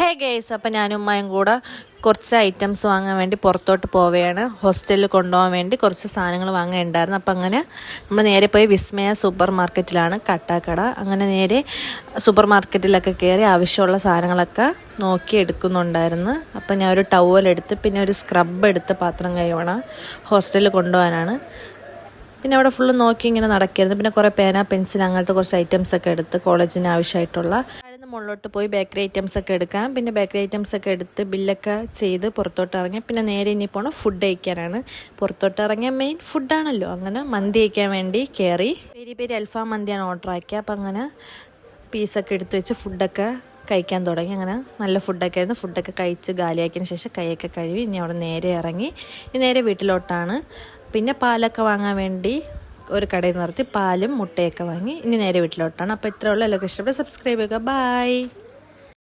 ഹേ guys, അപ്പം ഞാനും ഉമ്മയും കൂടെ കുറച്ച് ഐറ്റംസ് വാങ്ങാൻ വേണ്ടി പുറത്തോട്ട് പോവുകയാണ്. ഹോസ്റ്റലിൽ കൊണ്ടുപോകാൻ വേണ്ടി കുറച്ച് സാധനങ്ങൾ വാങ്ങാനുണ്ടായിരുന്നു. അപ്പം അങ്ങനെ നമ്മൾ നേരെ പോയി വിസ്മയ സൂപ്പർ മാർക്കറ്റിലാണ്, കട്ടാക്കട. അങ്ങനെ നേരെ സൂപ്പർ മാർക്കറ്റിലൊക്കെ കയറി ആവശ്യമുള്ള സാധനങ്ങളൊക്കെ നോക്കി എടുക്കുന്നുണ്ടായിരുന്നു. അപ്പം ഞാൻ ഒരു ടവലെടുത്ത് പിന്നെ ഒരു സ്ക്രബ് എടുത്ത് പാത്രം കഴുകണം, ഹോസ്റ്റലിൽ കൊണ്ടുപോകാനാണ്. പിന്നെ അവിടെ ഫുള്ള് നോക്കി ഇങ്ങനെ നടക്കരുത്. പിന്നെ കുറേ പേന, പെൻസിൽ, അങ്ങനത്തെ കുറച്ച് ഐറ്റംസൊക്കെ എടുത്ത് കോളേജിന് ആവശ്യമായിട്ടുള്ള മുകളിലോട്ട് പോയി ബേക്കറി ഐറ്റംസ് ഒക്കെ എടുക്കാം. പിന്നെ ബേക്കറി ഐറ്റംസ് ഒക്കെ എടുത്ത് ബില്ലൊക്കെ ചെയ്ത് പുറത്തോട്ട് ഇറങ്ങി. പിന്നെ നേരെ ഇനി പോകണം ഫുഡ് കഴിക്കാനാണ്. പുറത്തോട്ട് ഇറങ്ങിയ മെയിൻ ഫുഡാണല്ലോ. അങ്ങനെ മന്തി കഴിക്കാൻ വേണ്ടി കയറി. പെരി അൽഫാം മന്തിയാണ് ഓർഡർ ആക്കിയത്. അപ്പം അങ്ങനെ പീസൊക്കെ എടുത്ത് വെച്ച് ഫുഡൊക്കെ കഴിക്കാൻ തുടങ്ങി. അങ്ങനെ നല്ല ഫുഡൊക്കെ ആയിരുന്നു. ഫുഡൊക്കെ കഴിച്ച് ഗാലിയാക്കിയതിന് ശേഷം കൈയൊക്കെ കഴുകി ഇനി അവിടെ നേരെ ഇറങ്ങി. ഇനി നേരെ വീട്ടിലോട്ടാണ്. പിന്നെ പാലൊക്കെ വാങ്ങാൻ വേണ്ടി ഒരു കടയിൽ നിർത്തി പാലും മുട്ടയൊക്കെ വാങ്ങി ഇനി നേരെ വീട്ടിലോട്ടാണ്. അപ്പോൾ ഇത്രയുള്ള എല്ലാവർക്കും ഇഷ്ടപ്പെട്ട സബ്സ്ക്രൈബ് ചെയ്യുക. ബൈ.